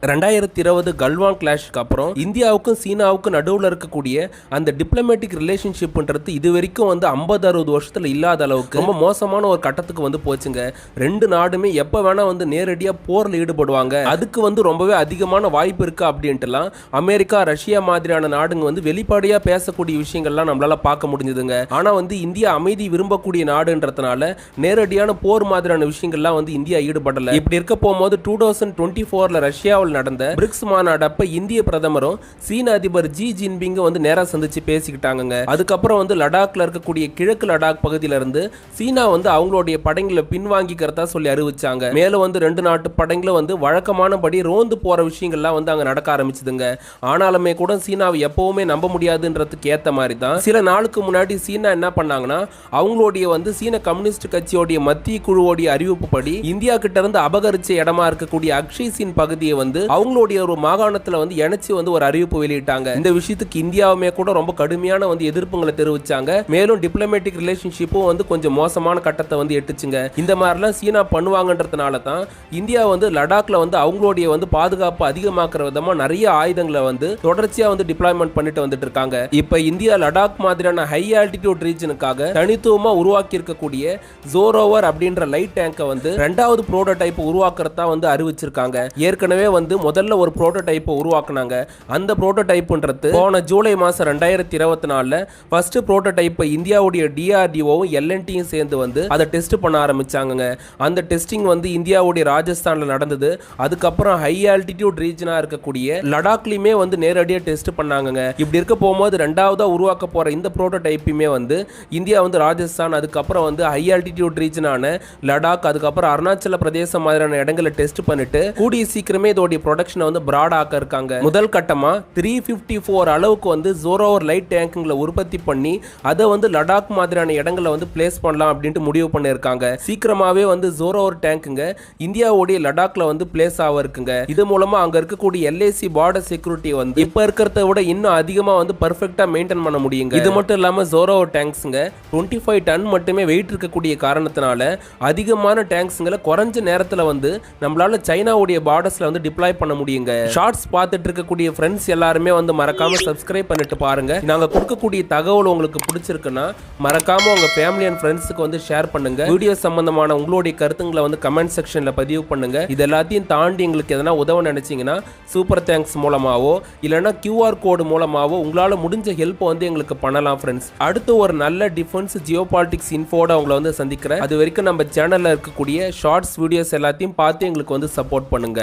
2020 கல்வான் கிளாஷ்க்கு அப்புறம் இந்தியாவுக்கும் சீனாவுக்கும் நடுவில் இருக்கக்கூடிய அந்த டிப்ளமேட்டிக் ரிலேஷன்ஷிப்ன்றது இது வரைக்கும் வந்து 50-60 வருஷத்துல இல்லாத அளவுக்கு ரொம்ப மோசமான ஒரு கட்டத்துக்கு வந்து போச்சுங்க. ரெண்டு நாடுமே எப்ப வேணா வந்து நேரடியா போர்ல ஈடுபடுவாங்க. அதுக்கு வந்து ரொம்பவே அதிகமான வாய்ப்பு இருக்கு அப்படின்ட்டுலாம் அமெரிக்கா, ரஷ்யா மாதிரியான நாடுங்க வந்து வெளிப்படையா பேசக்கூடிய விஷயங்கள்லாம் நம்மளால பார்க்க முடிஞ்சதுங்க. ஆனா வந்து இந்தியா அமைதி விரும்பக்கூடிய நாடுன்றதுனால நேரடியான போர் மாதிரியான விஷயங்கள்லாம் வந்து இந்தியா ஈடுபடல. இப்படி இருக்க போகும்போது 2024 ரஷ்யாவில் நடந்த பிரிக்ஸ் மாநாடு அப்ப இந்திய பிரதமரும் சீன அதிபர் ஜி ஜின்பிங் வந்து நேரா சந்திச்சு பேசிக்கிட்டாங்க. அதுக்கப்புறம் வந்து லடாக்ல இருக்கக்கூடிய கிழக்கு லடாக் பகுதியில இருந்து சீனா வந்து அவங்களுடைய படைகளை பின்வாங்கிக்கிறதா சொல்லி அறிவிச்சாங்க. மேலும் வந்து ரெண்டு நாட்டு படைகளும் வந்து வழக்கமானபடி ரோந்து போற விஷயங்கள்லாம் வந்து அங்க நடக்க ஆரம்பிச்சதுங்க. ஆனாலுமே கூட சீனாவை எப்பவுமே நம்ப முடியாதுன்றதுக்கு ஏத்த மாதிரி தான் சில நாளுக்கு முன்னாடி சீனா என்ன பண்ணாங்கன்னா அவங்களுடைய வந்து சீன கம்யூனிஸ்ட் கட்சியோடைய மத்திய குழுவோடைய அறிவிப்புப்படி இந்தியா கிட்ட இருந்து அபகரிச்ச இடமா இருக்கக்கூடிய அக்ஷய் சீன் பகுதியை வந்து அவங்களுடைய ஒரு மாகாணத்துல வந்து இணைச்சு வந்து ஒரு அறிவிப்பு வெளியிட்டாங்க. இந்த விஷயத்துக்கு இந்தியாவுமே கூட ரொம்ப கடுமையான வந்து எதிர்ப்புகளை தெரிவிச்சாங்க. மேலும் டிப்ளமேட்டிக் ரிலேஷன்ஷிப்பும் வந்து கொஞ்சம் மோசமான கட்டத்தை வந்து எட்டுச்சுங்க. இந்த மாதிரிலாம் சீனா பண்ணுவாங்கன்றதுனால தான் இந்தியா வந்து லடாக்ல வந்து அவங்களுடைய வந்து பாதுகாப்பு அதிகமாக்குற விதமா நிறைய ஆயுதங்களை வந்து தொடர்ச்சியா வந்து டிப்ளாய்மெண்ட் பண்ணிட்டு வந்துட்டு இருக்காங்க. இப்ப இந்தியா லடாக் மாதிரியான ஹை ஆல்டிடியூட் ரீஜனுக்காக தனித்துவமா உருவாக்கி இருக்கக்கூடிய ஜோரோவர் அப்படின்ற லைட் டேங்கை வந்து ரெண்டாவது புரோட்டோடைப் உருவாக்குறதா வந்து அறிவிச்சிருக்காங்க. ஏற்கனவே வந்து முதல்ல ஒரு புரோட்டோடைப்பை உருவாக்குனாங்க. அந்த புரோட்டோடைப்ன்றது போன ஜூலை மாசம் 2024 ஃபர்ஸ்ட் புரோட்டோடைப்பை இந்தியாவுடைய டிஆர்டிஓவும் எல்என்டியும் சேர்ந்து வந்து அதை டெஸ்ட் பண்ண ஆரம்பிச்சாங்க. அந்த டெஸ்டிங் வந்து இந்தியாவுடைய ராஜஸ்தான்ல நடந்தது. அதுக்கப்புறம் ஹை ஆல்டிடியூட் ரீஜனா இருக்கக்கூடிய லடாக்லயுமே வந்து நேரடியாக டெஸ்ட் பண்ணாங்க. இப்படி இருக்க போகும்போது ரெண்டாவதா உருவாக்க போற இந்த புரோட்டோடைப்புமே வந்து இந்தியா வந்து ராஜஸ்தான், அதுக்கப்புறம் வந்து ஹை ஆல்டிடியூட் ரீஜனான லடாக், அதுக்கப்புறம் அருணாச்சல பிரதேசம் மாதிரியான இடங்களை டெஸ்ட் பண்ணிட்டு கூடிய சீக்கிரமே இதோடைய ப்ரொடக்ஷனை வந்து பிராட் ஆக்க இருக்காங்க. முதல் கட்டமா 354 அளவுக்கு வந்து ஜோரோவர் லைட் டேங்குங்களை உற்பத்தி பண்ணி அதை வந்து லடாக் மாதிரியான இடங்களை வந்து பிளேஸ் பண்ணலாம் அப்படின்ட்டு முடிவு பண்ணிருக்காங்க. சீக்கிரமாவே வந்து ஜோரோவர் டேங்குங்க இந்தியாவுடைய லடாக்ல வந்து பிளேஸ் ஆக இருக்குங்க. இது மூலமா அங்க இருக்கக்கூடிய எல்ஏசி பார்டர் செக்யூரிட்டி வந்து இப்ப இருக்கிறத விட இன்னும் அதிகமா வந்து பர்ஃபெக்ட்டா மெயின்டைன் பண்ண முடியுங்க. இது மட்டும் இல்லாம ஜோரோவர் டேங்க்ஸ்ங்க 25 டன் மட்டுமே வெயிட் இருக்கக்கூடிய காரணத்தினால அதிகமான டேங்க்ஸ்ங்களை குறைஞ்ச நேரத்துல வந்து நம்மளால சைனாவுடைய பார்டர்ஸ்ல வந்து டிப்ளாய் பண்ண முடியுங்க. ஷார்ட்ஸ் பார்த்துட்டு இருக்கக்கூடிய ஃப்ரெண்ட்ஸ் எல்லாருமே வந்து மறக்காம சப்ஸ்கிரைப் பண்ணிட்டு பாருங்க. நாங்க கொடுக்கக்கூடிய தகவல் உங்களுக்கு பிடிச்சிருக்குன்னா மறக்காம உங்க ஃபேமிலி அண்ட் ஃப்ரெண்ட்ஸுக்கு வந்து ஷேர் பண்ணுங்க. வீடியோ சம்பந்தமான உங்களுடைய கருத்துங்களை வந்து கமெண்ட் செக்ஷன்ல பதிவு பண்ணுங்க. இது எல்லாத்தையும் தாண்டி எங்களுக்கு எதனா உதவ நினைச்சீங்கன்னா சூப்பர் தேங்க்ஸ் மூலமாவோ இல்லைன்னா QR கோடு மூலமாவோ உங்களால முடிஞ்ச ஹெல்ப் வந்து எங்களுக்கு பண்ணலாம் ஃப்ரெண்ட்ஸ். அடுத்து ஒரு நல்ல டிஃபென்ஸ் ஜியோபாலிட்டிக்ஸ் இன்ஃபோட உங்களை வந்து சந்திக்கிறேன். அது வரைக்கும் நம்ம சேனல்ல இருக்கக்கூடிய ஷார்ட்ஸ் வீடியோஸ் எல்லாத்தையும் பார்த்து எங்களுக்கு வந்து சப்போர்ட் பண்ணுங்க.